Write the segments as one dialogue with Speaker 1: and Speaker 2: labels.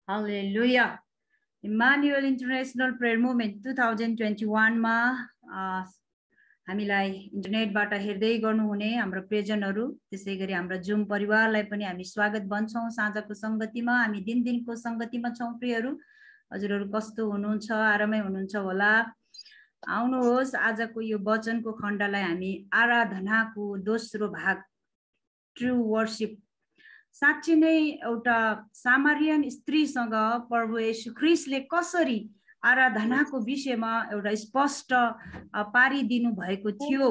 Speaker 1: हालेलुया। Emmanuel international prayer movement 2021 मा हामीलाई इन्टरनेटबाट हेर्दै गर्नुहुने हाम्रो प्रियजनहरू, त्यसैगरी हाम्रो जुम परिवारलाई पनि हामी स्वागत भन्छौं। साँझको संगतिमा हामी दिनको संगतिमा छौं। प्रियहरू, हजुरहरू कस्तो हुनुहुन्छ? आरामै हुनुहुन्छ होला? आउनुहोस्, आजको यो वचनको खण्डलाई हामी आराधनाको दोस्रो भाग ट्रु वर्शिप, साँच्चै नै एउटा सामरियन स्त्रीसँग प्रभु येशू ख्रीष्टले कसरी आराधनाको विषयमा एउटा स्पष्ट पारिदिनु भएको थियो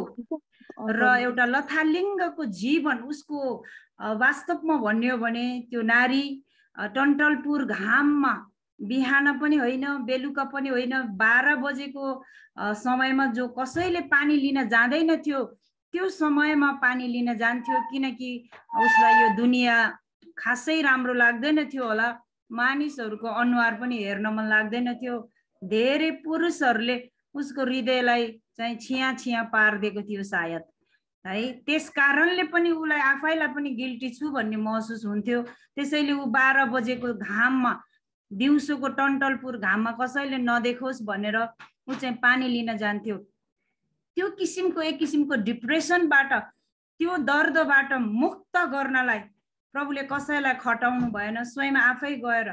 Speaker 1: र एउटा लथालिङ्गको जीवन उसको वास्तवमा भन्यो भने त्यो नारी टन्टलपुर घाममा बिहान पनि होइन, बेलुका पनि होइन, 12 बजेको समयमा जो कसैले पानी लिन जाँदैन थियो त्यो समयमा पानी लिन जान्थ्यो, किनकि उसलाई यो दुनिया खासै राम्रो लाग्दैन थियो होला। मानिसहरूको अनुहार पनि हेर्न मन लाग्दैन थियो। धेरै पुरुषहरूले उसको हृदयलाई चाहिँ छिया छिया पार्दिएको थियो सायद, है। त्यस कारणले पनि उलाई आफैलाई पनि गिल्टी छु भन्ने महसुस हुन्थ्यो। त्यसैले उ 12 बजेको घाममा, दिउँसोको टन्टलपुर घाममा कसैले नदेखोस् भनेर उ चाहिँ पानी लिन जान्थ्यो। त्यो किसिमको एक किसिमको डिप्रेसनबाट, त्यो दर्दबाट मुक्त गर्नलाई प्रभुले कसैलाई खटाउनु भएन, स्वयं आफै गएर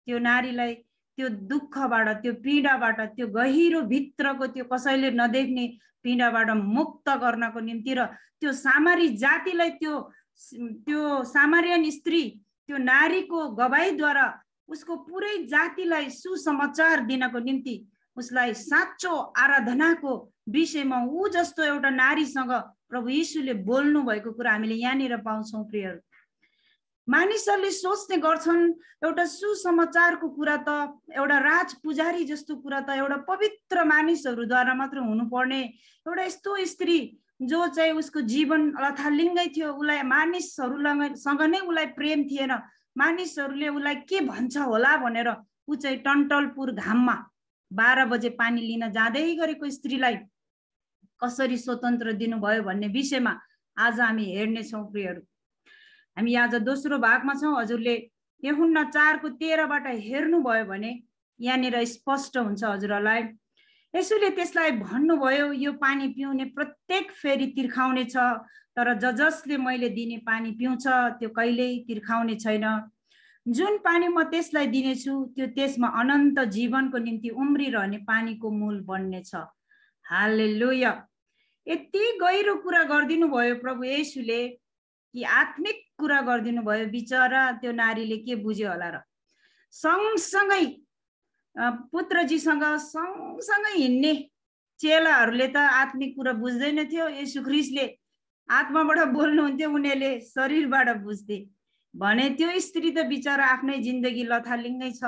Speaker 1: त्यो नारीलाई त्यो दुःखबाट, त्यो पीडाबाट, त्यो गहिरो भित्रको त्यो कसैले नदेख्ने पीडाबाट मुक्त गर्नको निम्ति र त्यो सामरी जातिलाई त्यो सामरियन स्त्री, त्यो नारीको गवाईद्वारा उसको पुरै जातिलाई सुसमाचार दिनको निम्ति उसलाई साँचो आराधनाको विषयमा ऊ जस्तो एउटा नारीसँग प्रभु यीशुले बोल्नु भएको कुरा हामीले यहाँनिर पाउँछौं। प्रियहरू, मानिसहरूले सोच्ने गर्छन् एउटा सुसमाचारको कुरा त एउटा राज पुजारी जस्तो कुरा त एउटा पवित्र मानिसहरूद्वारा मात्र हुनुपर्ने, एउटा यस्तो स्त्री जो चाहिँ उसको जीवन लथालिङ्गै थियो, उसलाई मानिसहरूसँग नै उसलाई प्रेम थिएन, मानिसहरूले उसलाई के भन्छ होला भनेर ऊ चाहिँ टन्टलपुर घाममा 12 बजे पानी लिन जाँदै गरेको स्त्रीलाई कसरी स्वतन्त्र दिनुभयो भन्ने विषयमा आज हामी हेर्नेछौँ। प्रियहरू, हामी आज दोस्रो भागमा छौँ। हजुरले यूहन्ना 4:13बाट हेर्नुभयो भने यहाँनिर स्पष्ट हुन्छ हजुरहरूलाई। यसुले त्यसलाई भन्नुभयो, यो पानी पिउने प्रत्येक फेरि तिर्खाउने छ, तर जसले मैले दिने पानी पिउँछ त्यो कहिल्यै तिर्खाउने छैन। जुन पानी म त्यसलाई दिनेछु त्यो त्यसमा अनन्त जीवनको निम्ति उम्रिरहने पानीको मूल बन्नेछ। हालेलुया। यति गहिरो कुरा गरिदिनु भयो प्रभु येशूले कि आत्मिक कुरा गरिदिनु भयो। बिचरा त्यो नारीले के बुझ्यो होला र? सँगसँगै पुत्रजीसँग सँगसँगै हिँड्ने चेलाहरूले त आत्मिक कुरा बुझ्दैन थियो। येशू ख्रीष्टले आत्माबाट बोल्नुहुन्थ्यो, उनीहरूले शरीरबाट बुझ्थे भने त्यो स्त्री त बिचरा आफ्नै जिन्दगी लथालिङ्गै छ,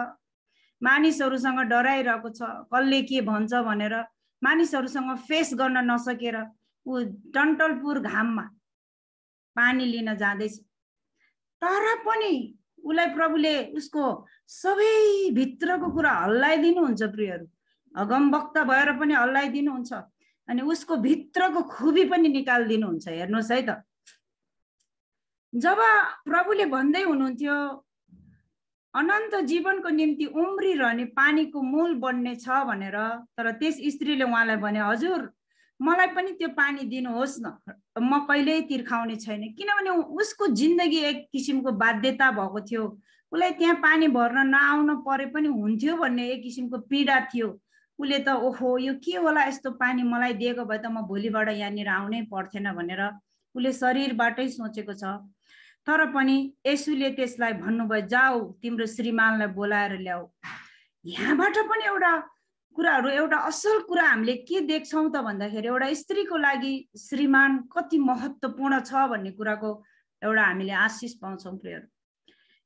Speaker 1: मानिसहरूसँग डराइरहेको छ, कसले के भन्छ भनेर मानिसहरूसँग फेस गर्न नसकेर ऊ टन्टलपुर घाममा पानी लिन जाँदैछ। तर पनि उसलाई प्रभुले उसको सबै भित्रको कुरा हल्लाइदिनुहुन्छ। प्रियहरू, अगमवक्ता भएर पनि हल्लाइदिनुहुन्छ अनि उसको भित्रको खुबी पनि निकालिदिनुहुन्छ। हेर्नुहोस् है त, जब प्रभुले भन्दै हुनुहुन्थ्यो अनन्त जीवनको निम्ति उम्रिरहने पानीको मूल बन्ने छ भनेर, तर त्यस स्त्रीले उहाँलाई भने, हजुर मलाई पनि त्यो पानी दिनुहोस् न, म कहिल्यै तिर्खाउने छैन। किनभने उसको जिन्दगी एक किसिमको बाध्यता भएको थियो, उसलाई त्यहाँ पानी भर्न नआउन परे पनि हुन्थ्यो भन्ने एक किसिमको पीडा थियो। उसले त ओहो यो के होला, यस्तो पानी मलाई दिएको भए त म भोलिबाट यहाँनिर आउनै पर्थेन भनेर उसले शरीरबाटै सोचेको छ। तर पनि येशूले त्यसलाई भन्नुभयो, जाऊ तिम्रो श्रीमानलाई बोलाएर ल्याऊ। यहाँबाट पनि एउटा कुराहरू, एउटा असल कुरा हामीले के देख्छौँ त भन्दाखेरि एउटा स्त्रीको लागि श्रीमान कति महत्त्वपूर्ण छ भन्ने कुराको एउटा हामीले आशिष पाउँछौँ। प्रियहरू,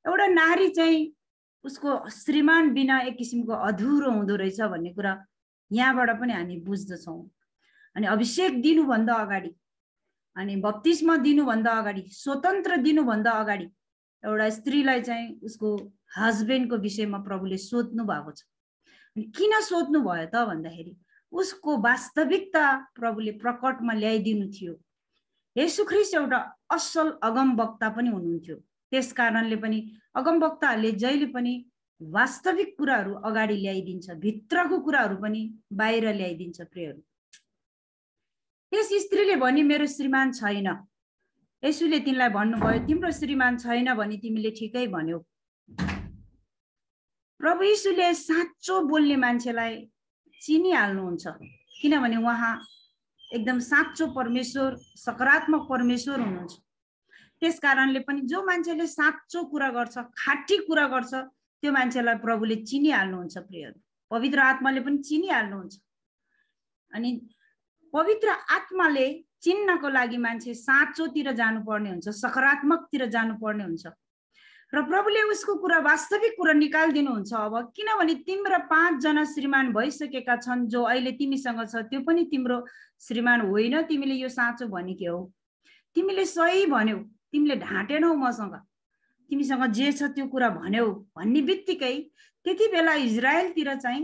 Speaker 1: एउटा नारी चाहिँ उसको श्रीमान बिना एक किसिमको अधुरो हुँदो रहेछ भन्ने कुरा यहाँबाट पनि हामी बुझ्दछौँ। अनि अभिषेक दिनुभन्दा अगाडि, अनि बप्तिस्मा दिनुभन्दा अगाडि, स्वतन्त्र दिनुभन्दा अगाडि एउटा स्त्रीलाई चाहिँ उसको हस्बेन्डको विषयमा प्रभुले सोध्नु भएको छ। अनि किन सोध्नु भयो त भन्दाखेरि उसको वास्तविकता प्रभुले प्रकटमा ल्याइदिनु थियो। येशू ख्रीष्ट एउटा असल अगमवक्ता पनि हुनुहुन्थ्यो। त्यस कारणले पनि अगमवक्ताहरूले जहिले पनि वास्तविक कुराहरू अगाडि ल्याइदिन्छ, भित्रको कुराहरू पनि बाहिर ल्याइदिन्छ प्रियहरू। त्यस स्त्रीले भनी मेरो श्रीमान छैन। येशूले तिनलाई भन्नुभयो तिम्रो श्रीमान छैन भनी तिमीले ठिकै भन्यौ। प्रभु येशूले साँचो बोल्ने मान्छेलाई चिनिहाल्नुहुन्छ, किनभने उहाँ एकदम साँचो परमेश्वर, सकारात्मक परमेश्वर हुनुहुन्छ। त्यस कारणले पनि जो मान्छेले साँचो कुरा गर्छ, खाटी कुरा गर्छ, त्यो मान्छेलाई प्रभुले चिनिहाल्नुहुन्छ प्रियहरू। पवित्र आत्माले पनि चिनिहाल्नुहुन्छ। अनि पवित्र आत्माले चिन्नको लागि मान्छे साँचोतिर जानुपर्ने हुन्छ, सकारात्मकतिर जानुपर्ने हुन्छ। र प्रभुले उसको कुरा, वास्तविक कुरा निकालिदिनुहुन्छ। अब किनभने तिम्रो 5 जना श्रीमान भइसकेका छन्, जो अहिले तिमीसँग छ त्यो पनि तिम्रो श्रीमान होइन। तिमीले यो साँचो भनेकी हौ, तिमीले सही भन्यौ, तिमीले ढाँटेनौ मसँग, तिमीसँग जे छ त्यो कुरा भन्यौ भन्ने बित्तिकै त्यति बेला इजरायलतिर चाहिँ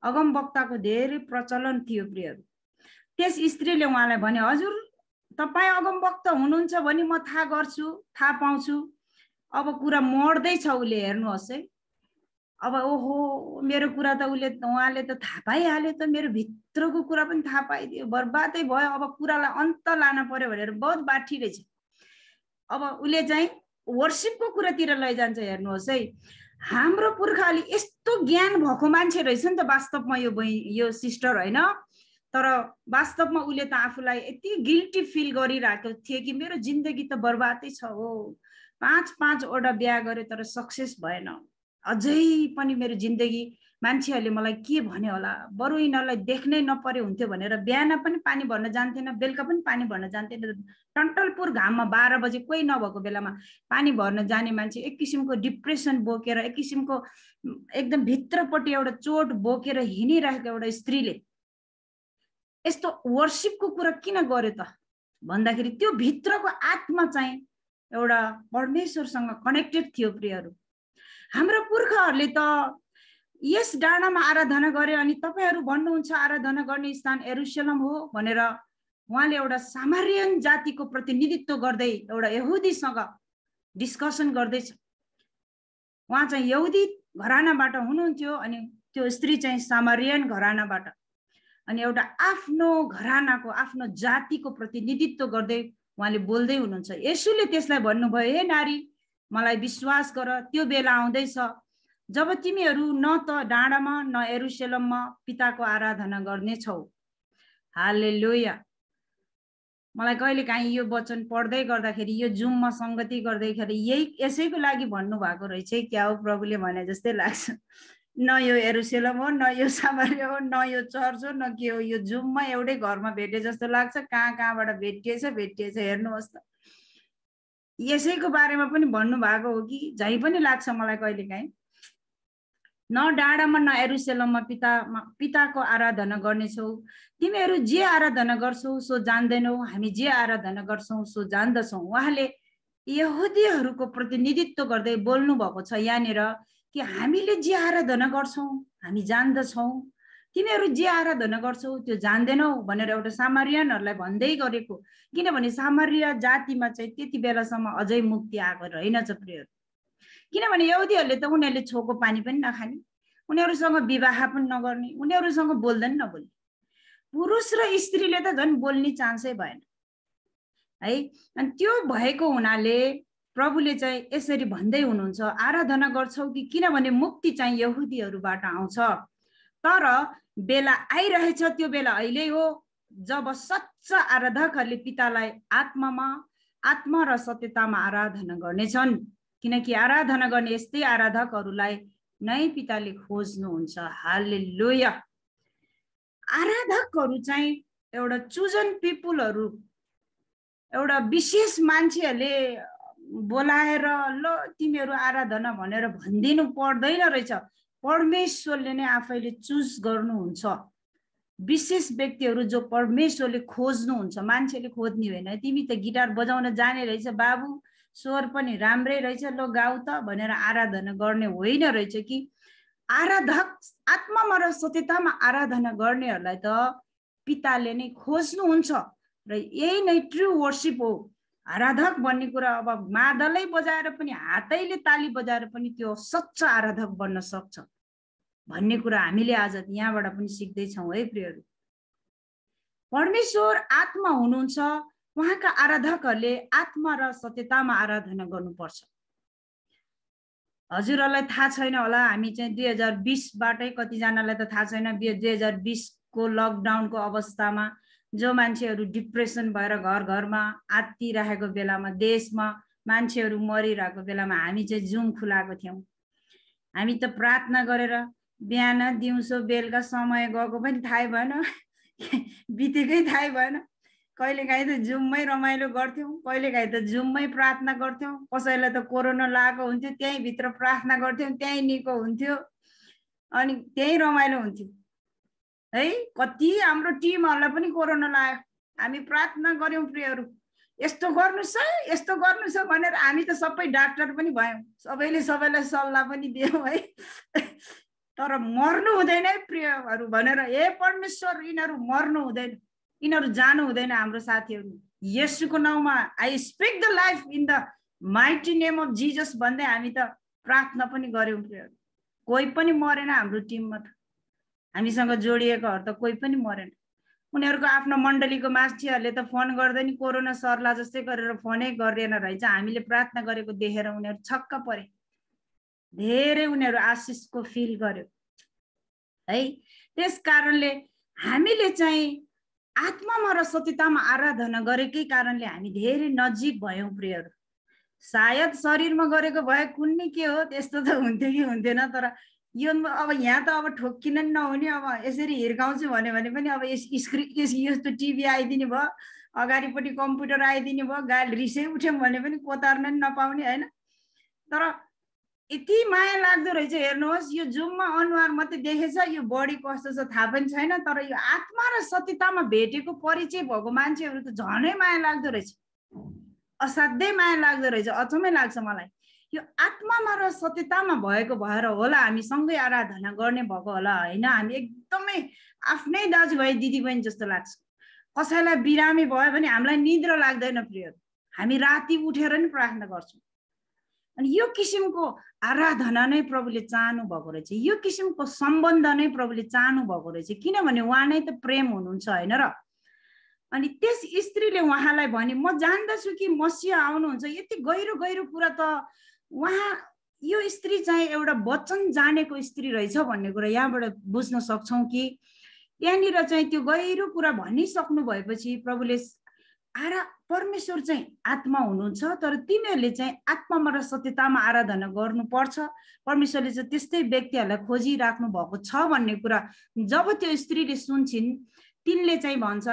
Speaker 1: अगमवक्ताको धेरै प्रचलन थियो प्रियहरू। त्यस स्त्रीले उहाँलाई भने हजुर तपाईँ अगमवक्ता हुनुहुन्छ भने म थाहा गर्छु, थाहा पाउँछु। अब कुरा मर्दैछ उसले, हेर्नुहोस् है। अब ओहो मेरो कुरा त उहाँले त थाहा पाइहाल्यो त, मेरो भित्रको कुरा पनि थाहा पाइदियो, बर्बादै भयो। अब कुरालाई अन्त लान पर्यो भनेर बहुत बाठी रहेछ। अब उसले चाहिँ वर्शिपको कुरातिर लैजान्छ। हेर्नुहोस् है, हाम्रो पुर्खाले यस्तो ज्ञान भएको मान्छे रहेछ नि त वास्तवमा यो सिस्टर होइन। तर वास्तवमा उसले त आफूलाई यति गिल्टी फिल गरिरहेको थियो कि मेरो जिन्दगी त बर्बादै छ हो, 5-5वटा बिहा गरे तर सक्सेस भएन, अझै पनि मेरो जिन्दगी मान्छेहरूले मलाई के भन्यो होला, बरु यिनीहरूलाई देख्नै नपरे हुन्थ्यो भनेर बिहान पनि पानी भर्न जान्थेन, बेलुका पनि पानी भर्न जान्थेन। टन्टलपुर घाममा 12 बजे कोही नभएको बेलामा पानी भर्न जाने मान्छे एक किसिमको डिप्रेसन बोकेर, एक किसिमको एकदम भित्रपट्टि एउटा चोट बोकेर हिँडिरहेको एउटा स्त्रीले यस्तो वर्शिपको कुरा किन गर्यो त भन्दाखेरि त्यो भित्रको आत्मा चाहिँ एउटा परमेश्वरसँग कनेक्टेड थियो प्रियहरू। हाम्रो पुर्खाहरूले त यस डाँडामा आराधना गरे अनि तपाईहरू भन्नुहुन्छ आराधना गर्ने स्थान यरुशलेम हो भनेर उहाँले एउटा सामरियन जातिको प्रतिनिधित्व गर्दै एउटा यहुदीसँग डिस्कसन गर्दैछ। उहाँ चाहिँ यहुदी घरानाबाट हुनुहुन्थ्यो अनि त्यो स्त्री चाहिँ सामरियन घरानाबाट, अनि एउटा आफ्नो घरानाको, आफ्नो जातिको प्रतिनिधित्व गर्दै उहाँले बोल्दै हुनुहुन्छ। येशूले त्यसलाई भन्नुभयो हे नारी मलाई विश्वास गर, त्यो बेला आउँदैछ जब तिमीहरू न त डाँडामा न यरुशलेममा पिताको आराधना गर्नेछौ। हालेलुया। मलाई कहिलेकाहीँ यो वचन पढ्दै गर्दाखेरि, यो जुममा संगति गर्दैखेरि यसैको लागि भन्नुभएको रहेछ क्या हो प्रभुले भने जस्तै लाग्छ। न यो यरुशलेम हो, न यो सामरिया हो, न यो चर्च हो, न के हो, यो जुममा एउटै घरमा भेटे जस्तो लाग्छ। कहाँबाट भेटिएछ हेर्नुहोस् त। यसैको बारेमा पनि भन्नुभएको हो कि झै पनि लाग्छ मलाई कहिलेकाहीँ। न डाँडामा न यरुशलेममा पिताको आराधना गर्नेछौ। तिमीहरू जे आराधना गर्छौ सो जान्दैनौ, हामी जे आराधना गर्छौ सो जान्दछौ। उहाँले यहुदीहरूको प्रतिनिधित्व गर्दै बोल्नु भएको छ यहाँनिर कि हामीले जे आराधना गर्छौँ हामी जान्दछौँ, तिमीहरू जे आराधना गर्छौ त्यो जान्दैनौ भनेर एउटा सामरियनहरूलाई भन्दै गरेको। किनभने सामरिया जातिमा चाहिँ त्यति बेलासम्म अझै मुक्ति आएको रहेनछ प्रियहरू। किनभने यहुदीहरूले त उनीहरूले छोको पानी पनि नखाने, उनीहरूसँग विवाह पनि नगर्ने, उनीहरूसँग बोल्दैन नबोल्ने। पुरुष र स्त्रीले त झन् बोल्ने चान्सै भएन है। अनि त्यो भएको हुनाले प्रभुले चाहिँ यसरी भन्दै हुनुहुन्छ आराधना गर्छौ कि, किनभने मुक्ति चाहिँ यहुदीहरूबाट आउँछ। तर बेला आइरहेछ, त्यो बेला अहिले हो जब सच्चा आराधकहरूले पितालाई आत्मा र सत्यतामा आराधना गर्नेछन्। किनकि आराधना गर्ने यस्तै आराधकहरूलाई नै पिताले खोज्नुहुन्छ। हालेलुया। आराधकहरू चाहिँ एउटा चुजन पिपुलहरू, एउटा विशेष मान्छेहरूले बोलाएर ल तिमीहरू आराधना भनेर भनिदिनु पर्दैन रहेछ। परमेश्वरले नै आफैले चुज गर्नुहुन्छ विशेष व्यक्तिहरू जो परमेश्वरले खोज्नुहुन्छ, मान्छेले खोज्ने होइन। तिमी त गिटार बजाउन जाने रहेछ बाबु, स्वर पनि राम्रै रहेछ, ल गाउ त भनेर आराधना गर्ने होइन रहेछ कि आराधक आत्मामा र सत्यतामा आराधना गर्नेहरूलाई त पिताले नै खोज्नुहुन्छ र यही नै ट्रु वर्शिप हो। आराधक भन्ने कुरा अब मादलै बजाएर पनि हातैले ताली बजाएर पनि त्यो सच्चा आराधक बन्न सक्छ भन्ने कुरा हामीले आज यहाँबाट पनि सिक्दैछौँ है प्रियहरू। परमेश्वर आत्मा हुनुहुन्छ, उहाँका आराधकहरूले आत्मा र सत्यतामा आराधना गर्नुपर्छ। हजुरहरूलाई थाहा छैन होला, हामी चाहिँ 2020बाटै कतिजनालाई त थाहा छैन, 2020 को लकडाउनको अवस्थामा जो मान्छेहरू डिप्रेसन भएर घर घरमा आत्तिरहेको बेलामा, देशमा मान्छेहरू मरिरहेको बेलामा हामी चाहिँ जुम खुलाएको थियौँ। हामी त प्रार्थना गरेर बिहान दिउँसो बेलुका समय गएको पनि थाहै भएन, बितेकै थाहै भएन। कहिलेकाहीँ त जुममै रमाइलो गर्थ्यौँ, कहिलेकाहीँ त जुममै प्रार्थना गर्थ्यौँ। कसैलाई त कोरोना लागेको हुन्थ्यो, त्यहीँ भित्र प्रार्थना गर्थ्यौँ, त्यहीँ निको हुन्थ्यो अनि त्यहीँ रमाइलो हुन्थ्यो है। कति हाम्रो टिमहरूलाई पनि कोरोना लाग्यो, हामी प्रार्थना गर्यौँ प्रियहरू, यस्तो गर्नुस् है, यस्तो गर्नु छ भनेर। हामी त सबै डाक्टर पनि भयौँ, सबैले सबैलाई सल्लाह पनि दियौँ है। तर मर्नु हुँदैन है प्रियहरू भनेर, हे परमेश्वर यिनीहरू मर्नु हुँदैन, यिनीहरू जानु हुँदैन हाम्रो साथीहरू। येशूको नाउँमा I speak the life in the mighty name of Jesus भन्दै हामी त प्रार्थना पनि गर्यौँ प्रियहरू। कोही पनि मरेन हाम्रो टिममा त, हामीसँग जोडिएकोहरू त कोही पनि मरेन। उनीहरूको आफ्नो मण्डलीको मान्छेहरूले त फोन गर्दैन, कोरोना सर्ला जस्तै गरेर फोनै गरेन रहेछ। हामीले प्रार्थना गरेको देखेर उनीहरू छक्क परे, धेरै उनीहरू आशिषको फिल गर्यो है। त्यस कारणले हामीले चाहिँ आत्मामा र सत्यतामा आराधना गरेकै कारणले हामी धेरै नजिक भयौँ प्रियहरू। सायद शरीरमा गरेको भए कुन्नी के हो, त्यस्तो त हुन्थ्यो कि हुन्थेन। तर यो अब यहाँ त अब ठोक्किन नि नहुने, अब यसरी हिर्काउँछु भन्यो भने पनि अब यस्तो टिभी आइदिने भयो, अगाडिपट्टि कम्प्युटर आइदिने भयो, गाली रिसै उठ्यौँ भने पनि कोतार्न नि नपाउने होइन। तर यति माया लाग्दो रहेछ, हेर्नुहोस् यो जुममा अनुहार मात्रै देखेछ, यो बडी कस्तो छ थाहा पनि छैन। तर यो आत्मा र सत्यतामा भेटेको परिचय भएको मान्छेहरू त झनै माया लाग्दो रहेछ, असाध्यै माया लाग्दो रहेछ। अचम्मै लाग्छ मलाई, यो आत्मामा र सत्यतामा भएको भएर होला हामी सँगै आराधना गर्ने भएको होला होइन। हामी एकदमै आफ्नै दाजुभाइ दिदीबहिनी जस्तो लाग्छ। कसैलाई बिरामी भयो भने हामीलाई निद्रा लाग्दैन प्रिय, हामी राति उठेर नि प्रार्थना गर्छौँ। अनि यो किसिमको आराधना नै प्रभुले चाहनु भएको रहेछ, यो किसिमको सम्बन्ध नै प्रभुले चाहनु भएको रहेछ, किनभने उहाँ नै त प्रेम हुनुहुन्छ होइन र। अनि त्यस स्त्रीले उहाँलाई भने, म जान्दछु कि मसिहा आउनुहुन्छ। यति गहिरो गहिरो कुरा त उहाँ, यो स्त्री चाहिँ एउटा वचन जानेको स्त्री रहेछ भन्ने कुरा यहाँबाट बुझ्न सक्छौँ कि यहाँनिर चाहिँ त्यो गहिरो कुरा भनिसक्नु भएपछि प्रभुले परमेश्वर चाहिँ आत्मा हुनुहुन्छ, तर तिमीहरूले चाहिँ आत्मामा र सत्यतामा आराधना गर्नुपर्छ। परमेश्वरले चाहिँ त्यस्तै व्यक्तिहरूलाई खोजिराख्नु भएको छ भन्ने कुरा जब त्यो स्त्रीले सुन्छिन्, तिनले चाहिँ भन्छ,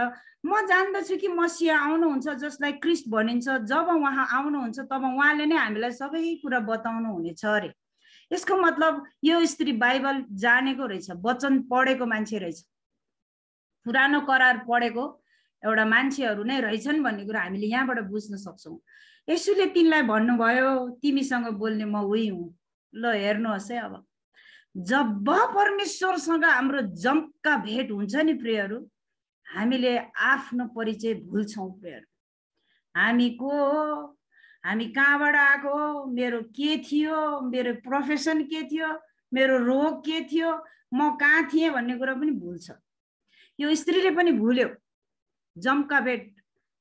Speaker 1: म जान्दछु कि मसिहा आउनुहुन्छ जसलाई क्रिस्ट भनिन्छ। जब उहाँ आउनुहुन्छ तब उहाँले नै हामीलाई सबै कुरा बताउनु हुनेछ अरे। यसको मतलब यो स्त्री बाइबल जानेको रहेछ, वचन पढेको मान्छे रहेछ, पुरानो करार पढेको एउटा मान्छेहरू नै रहेछन् भन्ने कुरा हामीले यहाँबाट बुझ्न सक्छौँ। यसुले तिनलाई भन्नुभयो, तिमीसँग बोल्ने म उही हुँ। ल हेर्नुहोस् है, अब जब परमेश्वरसँग हाम्रो जम्का भेट हुन्छ नि प्रियहरू, हामीले आफ्नो परिचय भुल्छौँ प्रियहरू। हामी को हो, हामी कहाँबाट आएको, मेरो के थियो, मेरो प्रोफेसन के थियो, मेरो रोग के थियो, म कहाँ थिएँ भन्ने कुरा पनि भुल्छ। यो स्त्रीले पनि भुल्यो, जम्का भेट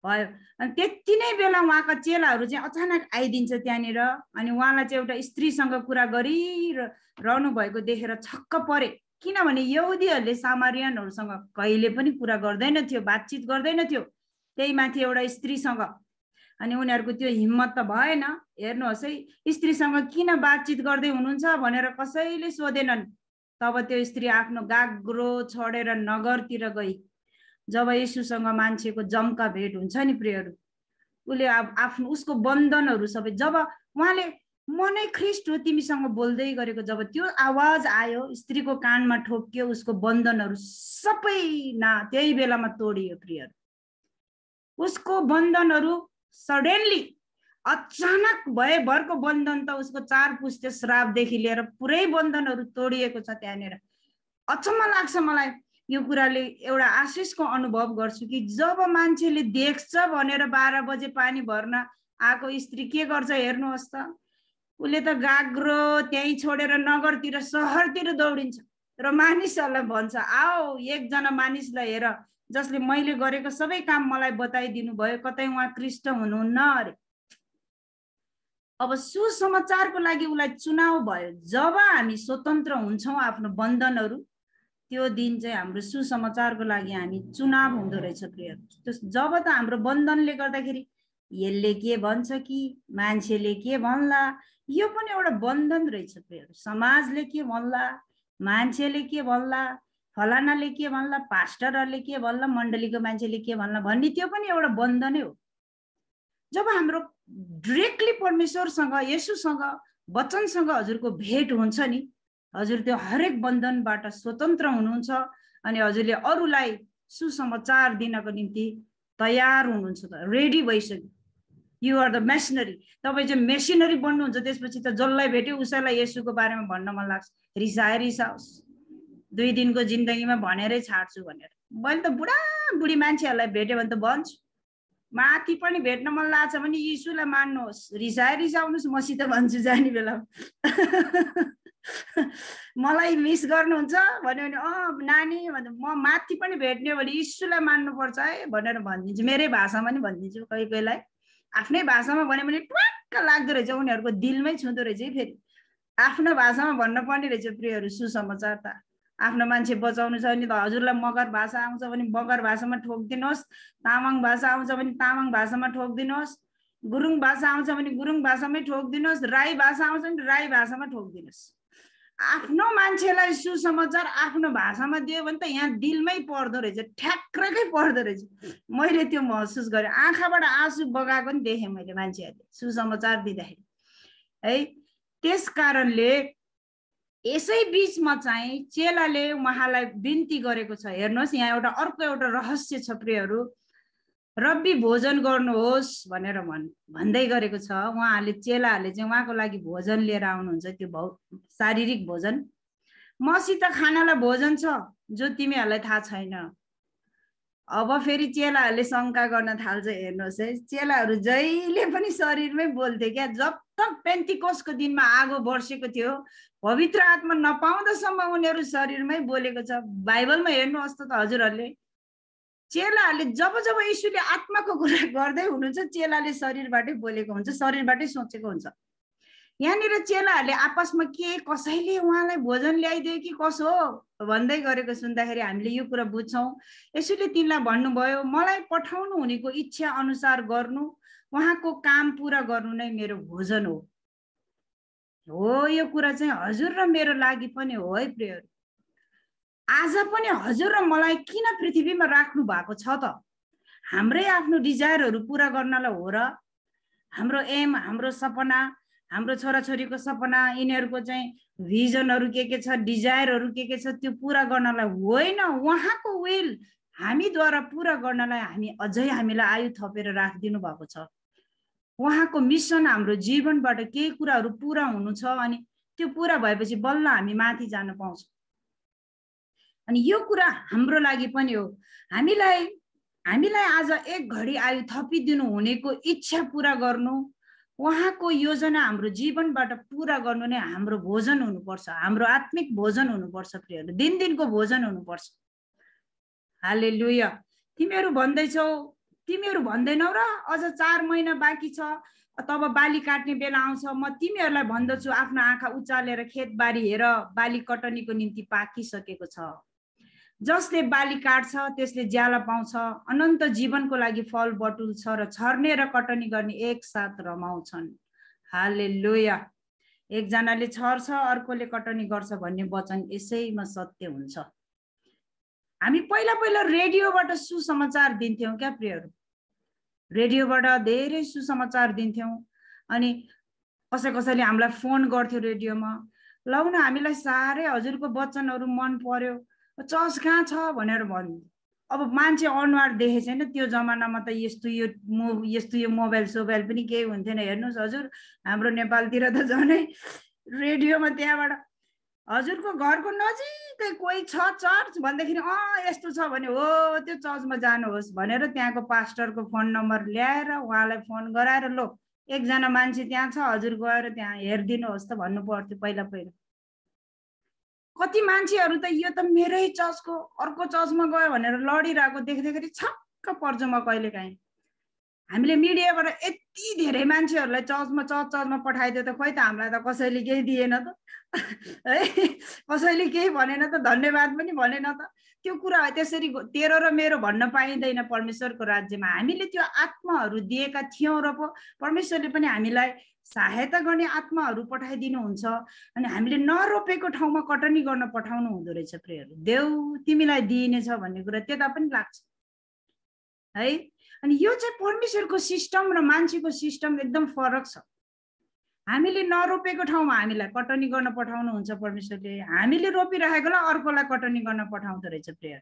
Speaker 1: भयो। अनि त्यति नै बेला उहाँका चेलाहरू चाहिँ अचानक आइदिन्छ त्यहाँनिर। अनि उहाँलाई चाहिँ एउटा स्त्रीसँग कुरा गरिरहनु भएको देखेर छक्क परे, किनभने यहुदीहरूले सामारियनहरूसँग कहिले पनि कुरा गर्दैन थियो, बातचित गर्दैन थियो, त्यही माथि एउटा स्त्रीसँग। अनि उनीहरूको त्यो हिम्मत त भएन। हेर्नुहोस् है, स्त्रीसँग किन बातचित गर्दै हुनुहुन्छ भनेर कसैले सोधेनन्। तब त्यो स्त्री आफ्नो गाग्रो छोडेर नगरतिर गई। जब येशूसँग मान्छेको जम्का भेट हुन्छ नि प्रियहरू, उसले आफ्नो उसको बन्धनहरू सबै, जब उहाँले म नै ख्रिस्ट हो तिमीसँग बोल्दै गरेको जब त्यो आवाज आयो, स्त्रीको कानमा ठोक्कियो, उसको बन्धनहरू सबै त्यही बेलामा तोडियो प्रियहरू। उसको बन्धनहरू सडनली अचानक भएभरको बन्धन त उसको 4 पुस्ते श्रापदेखि लिएर पुरै बन्धनहरू तोडिएको छ त्यहाँनिर। अचम्म लाग्छ मलाई, यो कुराले एउटा आशिषको अनुभव गर्छु कि जब मान्छेले देख्छ भनेर 12 बजे पानी भर्न आएको स्त्री के गर्छ हेर्नुहोस् त, उसले त गाग्रो त्यही छोडेर नगरतिर सहरतिर दौडिन्छ र मानिसहरूलाई भन्छ आओ एकजना मानिसलाई हेर जसले मैले गरेको सबै काम मलाई बताइदिनु भयो, कतै उहाँ ख्रीष्ट हुनुहुन्न अरे। अब सुसमाचारको लागि उसलाई चुनाव भयो। जब हामी स्वतन्त्र हुन्छौँ आफ्नो बन्धनहरू, त्यो दिन चाहिँ हाम्रो सुसमाचारको लागि हामी चुनाव हुँदो रहेछ प्रियहरू। जब त हाम्रो बन्धनले गर्दाखेरि यसले के भन्छ कि मान्छेले के भन्ला, यो पनि एउटा बन्धन रहेछ प्रियहरू। समाजले के भन्ला, मान्छेले के भन्ला, फलानाले के भन्ला, पास्टरहरूले के भन्ला, मण्डलीको मान्छेले के भन्ला भन्ने त्यो पनि एउटा बन्धनै हो। जब हाम्रो डाइरेक्टली परमेश्वरसँग, येशूसँग, वचनसँग हजुरको भेट हुन्छ नि, हजुर त्यो हरेक बन्धनबाट स्वतन्त्र हुनुहुन्छ अनि हजुरले अरूलाई सुसमाचार दिनको निम्ति तयार हुनुहुन्छ, रेडी भइसक्यो। You are the machinery. तपाईँ चाहिँ मेसिनरी बन्नुहुन्छ, त्यसपछि त जसलाई भेट्यो उसैलाई येशूको बारेमा भन्न मन लाग्छ। रिसाओस् 2 दिनको जिन्दगीमा भनेरै छाड्छु भनेर। मैले त बुढी मान्छेहरूलाई भेट्यो भने त भन्छु, माथि पनि भेट्न मन लाग्छ भने येशूलाई मान्नुहोस्, रिसाउनुहोस् मसित भन्छु जाने बेला। मलाई मिस गर्नुहुन्छ भन्यो भने नानी म माथि पनि भेट्ने हो भने येशूलाई मान्नुपर्छ है भनेर भनिदिन्छु। मेरै भाषामा नि भनिदिन्छु, कोही कोहीलाई आफ्नै भाषामा भन्यो भने ट्वाक्क लाग्दो रहेछ, उनीहरूको दिलमै छुँदो रहेछ है। फेरि आफ्नो भाषामा भन्न पर्ने रहेछ प्रियहरू सुसमाचार त। आफ्नो मान्छे बचाउनु छ भने त हजुरलाई मगर भाषा आउँछ भने मगर भाषामा ठोकिदिनुहोस्, तामाङ भाषा आउँछ भने तामाङ भाषामा ठोकिदिनुहोस्, गुरुङ भाषा आउँछ भने गुरुङ भाषामै ठोकिदिनुहोस्, राई भाषा आउँछ भने राई भाषामा ठोकिदिनुहोस्। आफ्नो मान्छेलाई सुसमाचार आफ्नो भाषामा दियो भने त यहाँ दिलमै पर्दो रहेछ, ठ्याक्कै पर्दो रहेछ। मैले त्यो महसुस गरेँ, आँखाबाट आँसु बगाएको नि देखेँ मैले मान्छेहरूले सुसमाचार दिँदाखेरि है। त्यस कारणले यसै बीचमा चाहिँ चेलाले उहाँलाई बिन्ती गरेको छ। हेर्नुहोस् यहाँ अर्को एउटा रहस्य छ प्रियहरू, रब्बी भोजन गर्नुहोस् भनेर भन्दै गरेको छ। उहाँहरूले चेलाहरूले चाहिँ उहाँको लागि भोजन लिएर आउनुहुन्छ, त्यो शारीरिक भोजन। मसित खानालाई भोजन छ जो तिमीहरूलाई थाहा छैन। अब फेरि चेलाहरूले शङ्का गर्न थाल्छ। हेर्नुहोस् है, चेलाहरू जहिले पनि शरीरमै बोल्थे क्या। जब तक पेन्टिकोसको दिनमा आगो बर्सेको थियो, पवित्र आत्मा नपाउँदासम्म उनीहरू शरीरमै बोलेको छ। बाइबलमा हेर्नुहोस् त हजुरहरूले, चेलाहरूले जब जब यीशुले आत्माको कुरा गर्दै हुनुहुन्छ चेलाले शरीरबाटै बोलेको हुन्छ, शरीरबाटै सोचेको हुन्छ। यहाँनिर चेलाहरूले आपसमा के कसैले उहाँलाई भोजन ल्याइदियो कि कसो हो भन्दै गरेको सुन्दाखेरि हामीले यो कुरा बुझ्छौँ। यसैले तिनलाई भन्नुभयो मलाई पठाउनु हुनेको इच्छा अनुसार गर्नु, उहाँको काम पुरा गर्नु नै मेरो भोजन हो। यो कुरा चाहिँ हजुर र मेरो लागि पनि हो है प्रियहरू। आज पनि हजुर र मलाई किन पृथ्वीमा राख्नु भएको छ त? हाम्रै आफ्नो डिजायरहरू पुरा गर्नलाई हो र? हाम्रो एम, हाम्रो सपना, हाम्रो छोराछोरीको सपना, यिनीहरूको चाहिँ भिजनहरू के छ, डिजायरहरू के छ, त्यो पुरा गर्नलाई होइन। उहाँको विल हामीद्वारा पुरा गर्नलाई हामी अझै हामीलाई आयु थपेर राखिदिनु भएको छ। उहाँको मिसन हाम्रो जीवनबाट केही कुराहरू पुरा हुनु छ अनि त्यो पुरा भएपछि बल्ल हामी माथि जान पाउँछौँ। अनि यो कुरा हाम्रो लागि पनि हो। हामीलाई आज 1 घडी आयु थपिदिनु हुनेको इच्छा पुरा गर्नु, उहाँको योजना हाम्रो जीवनबाट पुरा गर्नु नै हाम्रो भोजन हुनुपर्छ, हाम्रो आत्मिक भोजन हुनुपर्छ प्रियहरू, दिनको भोजन हुनुपर्छ। हालेलुया। तिमीहरू भन्दैछौ, तिमीहरू भन्दैनौ र अझ 4 महिना बाँकी छ, तब बाली काट्ने बेला आउँछ। म तिमीहरूलाई भन्दछु आफ्नो आँखा उचालेर खेतबारी हेर, बाली कटनीको निम्ति पाकिसकेको छ। जसले बाली काट्छ त्यसले ज्याला पाउँछ, अनन्त जीवनको लागि फल बटुल्छ र छर्ने र कटनी गर्ने एकसाथ रमाउँछन्। हालेलुया। एकजनाले छर्छ अर्कोले कटनी गर्छ भन्ने वचन यसैमा सत्य हुन्छ। हामी पहिला रेडियोबाट सुसमाचार दिन्थ्यौँ क्या प्रियहरू, रेडियोबाट धेरै सुसमाचार दिन्थ्यौँ। अनि कसैले हामीलाई फोन गर्थ्यो रेडियोमा, लौ न हामीलाई साह्रै हजुरको वचनहरू मन पर्यो, चर्च कहाँ छ भनेर भन्नु। अब मान्छे अनुहार देखे छैन, त्यो जमानामा त यस्तो यो मोबाइल सोबाइल पनि केही हुन्थेन। हेर्नुहोस् हजुर, हाम्रो नेपालतिर त झनै रेडियोमा त्यहाँबाट हजुरको घरको नजिक यस्तै कोही छ चर्च भन्दाखेरि यस्तो छ भने हो त्यो चर्चमा जानुहोस् भनेर त्यहाँको पास्टरको फोन नम्बर ल्याएर उहाँलाई फोन गराएर लो एकजना मान्छे त्यहाँ छ हजुर गएर त्यहाँ हेरिदिनुहोस् त भन्नु पर्थ्यो पहिला पहिला। कति मान्छेहरू त यो त मेरै चर्चको अर्को चर्चमा गयो भनेर लडिरहेको देख्दाखेरि छक्क पर्छ म कहिलेकाहीँ। हामीले मिडियाबाट यति धेरै मान्छेहरूलाई चर्चमा पठाइदियो त खोइ त हामीलाई त कसैले केही दिएन त है, कसैले केही भनेन त, धन्यवाद पनि भनेन त। त्यो कुरा त्यसरी तेरो र मेरो भन्न पाइँदैन परमेश्वरको राज्यमा। हामीले त्यो आत्माहरू दिएका थियौँ र पो परमेश्वरले पनि हामीलाई सहायता गर्ने आत्माहरू पठाइदिनुहुन्छ। अनि हामीले नरोपेको ठाउँमा कटनी गर्न पठाउनु हुँदो रहेछ प्रियहरू। देउ तिमीलाई दिइनेछ भन्ने कुरा त्यता पनि लाग्छ है। अनि यो चाहिँ परमेश्वरको सिस्टम र मान्छेको सिस्टम एकदम फरक छ। हामीले नरोपेको ठाउँमा हामीलाई कटनी गर्न पठाउनुहुन्छ परमेश्वरले, हामीले रोपिरहेकोलाई अर्कोलाई कटनी गर्न पठाउँदो रहेछ प्रिय।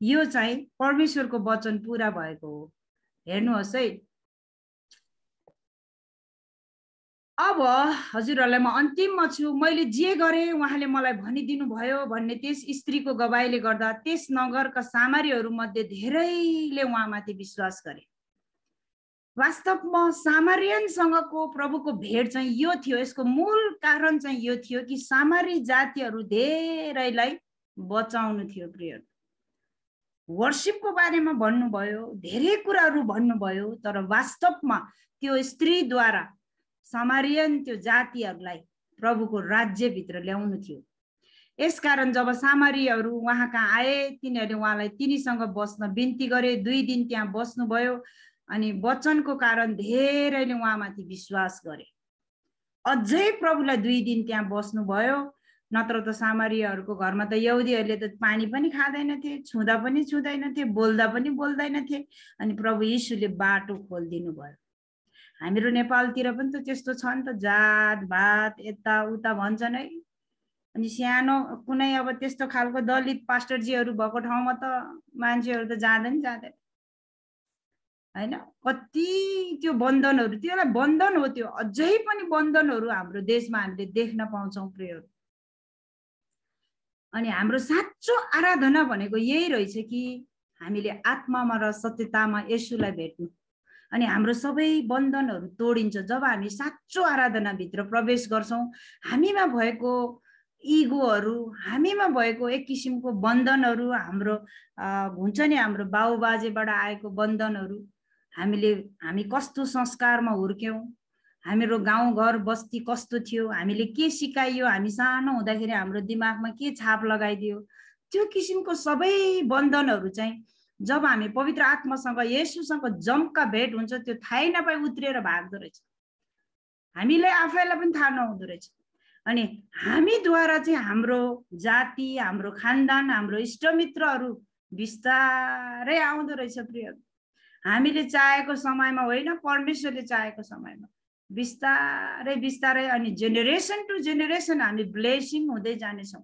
Speaker 1: यो चाहिँ परमेश्वरको वचन पूरा भएको हो। हेर्नुहोस् है, अब हजुरहरूलाई म अन्तिममा छु। मैले जे गरेँ उहाँले मलाई भनिदिनु भयो भन्ने त्यस स्त्रीको गवाईले गर्दा त्यस नगरका सामरीहरू मध्ये धेरैले उहाँमाथि विश्वास गरे। वास्तवमा सामरियनसँगको प्रभुको भेट चाहिँ यो थियो, यसको मूल कारण चाहिँ यो थियो कि सामरी जातिहरू धेरैलाई बचाउनु थियो प्रिय। वर्शिपको बारेमा भन्नुभयो, धेरै कुराहरू भन्नुभयो, तर वास्तवमा त्यो स्त्रीद्वारा सामरियन त्यो जातिहरूलाई प्रभुको राज्यभित्र ल्याउनु थियो। यसकारण जब सामरीहरू उहाँ कहाँ आए तिनीहरूले उहाँलाई तिनीसँग बस्न बिन्ती गरे। 2 दिन त्यहाँ बस्नुभयो अनि वचनको कारण धेरैले उहाँमाथि विश्वास गरे। अझै प्रभुलाई 2 दिन त्यहाँ बस्नुभयो। नत्र त सामरीहरूको घरमा त यहुदीहरूले त पानी पनि खाँदैनथे, छुँदा पनि छुँदैनथे, बोल्दा पनि बोल्दैनथे। अनि प्रभु यीशुले बाटो खोलिदिनु भयो। हाम्रो नेपालतिर पनि त त्यस्तो छ नि त, जात भात यता उता भन्छन् है। अनि सानो कुनै अब त्यस्तो खालको दलित पास्टरजीहरू भएको ठाउँमा त मान्छेहरू त जाँदैन हैन। कति त्यो बन्धनहरू, त्योलाई बन्धन हो त्यो। अझै पनि बन्धनहरू हाम्रो देशमा हामीले देख्न पाउँछौँ प्रियहरू। अनि हाम्रो साँचो आराधना भनेको यही रहेछ कि हामीले आत्मामा र सत्यतामा येशूलाई भेट्नु। अनि हाम्रो सबै बन्धनहरू तोडिन्छ जब हामी साँचो आराधनाभित्र प्रवेश गर्छौँ। हामीमा भएको इगोहरू, हामीमा भएको एक किसिमको बन्धनहरू, हाम्रो हुन्छ नि हाम्रो बाउबाजेबाट आएको बन्धनहरू, हामी कस्तो संस्कारमा हुर्क्यौँ, हाम्रो गाउँघर बस्ती कस्तो थियो, हामीले के सिकाइयो, हामी सानो हुँदाखेरि हाम्रो दिमागमा के छाप लगाइदियो, त्यो किसिमको सबै बन्धनहरू चाहिँ जब हामी पवित्र आत्मासँग येशूसँग जम्का भेट हुन्छ त्यो थाहै नपाई उत्रिएर भाग्दो रहेछ। हामीलाई आफैलाई पनि थाहा नहुँदो रहेछ। अनि हामीद्वारा चाहिँ हाम्रो जाति, हाम्रो खानदान, हाम्रो इष्टमित्रहरू बिस्तारै आउँदो रहेछ प्रिय। हामीले चाहेको समयमा होइन, परमेश्वरले चाहेको समयमा बिस्तारै बिस्तारै अनि जेनेरेसन टु जेनेरेसन हामी ब्लेसिङ हुँदै जानेछौँ।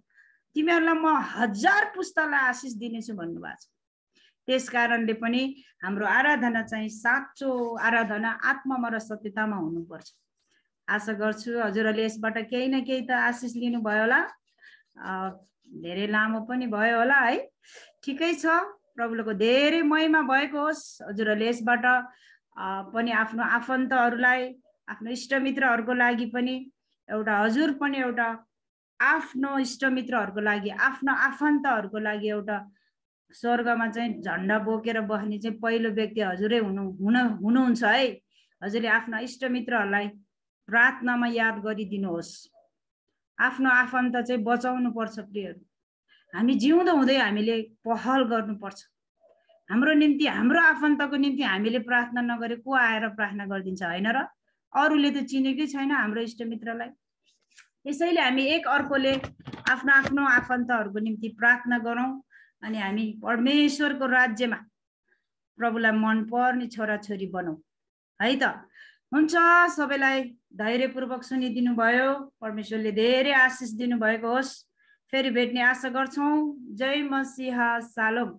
Speaker 1: तिमीहरूलाई म 1000 पुस्तालाई आशिष दिनेछु भन्नुभएको छ। त्यस कारणले पनि हाम्रो आराधना चाहिँ साँचो आराधना आत्मामा र सत्यतामा हुनुपर्छ। आशा गर्छु हजुरहरूले यसबाट केही न केही त आशिष लिनुभयो होला। धेरै लामो पनि भयो होला है। ठिकै छ, प्रभुको धेरै महिमा भएको होस्। हजुरहरूले यसबाट पनि आफ्नो आफन्तहरूलाई, आफ्नो इष्टमित्रहरूको लागि पनि एउटा, हजुर पनि एउटा आफ्नो इष्टमित्रहरूको लागि, आफ्नो आफन्तहरूको लागि एउटा स्वर्गमा चाहिँ झन्डा बोकेर बस्ने चाहिँ पहिलो व्यक्ति हजुरै हुनुहुन्छ है। हजुरले आफ्ना इष्टमित्रहरूलाई प्रार्थनामा याद गरिदिनुहोस्। आफ्नो आफन्त चाहिँ बचाउनु पर्छ प्रियहरू। हामी जिउँदो हुँदै हामीले पहल गर्नुपर्छ। हाम्रो निम्ति, हाम्रो आफन्तको निम्ति हामीले प्रार्थना नगरे को आएर प्रार्थना गरिदिन्छ हैन र? अरूले त चिनेकै छैन हाम्रो इष्टमित्रलाई। त्यसैले हामी एक अर्कोले आफ्नो आफ्नो आफन्तहरूको निम्ति प्रार्थना गरौँ अनि हामी परमेश्वरको राज्यमा प्रभुलाई मनपर्ने छोराछोरी बनौँ है त। हुन्छ, सबैलाई धैर्यपूर्वक सुनिदिनु भयो। परमेश्वरले धेरै आशिष दिनुभएको होस्। फेरि भेट्ने आशा गर्छौँ। जय मसीह। सालोम।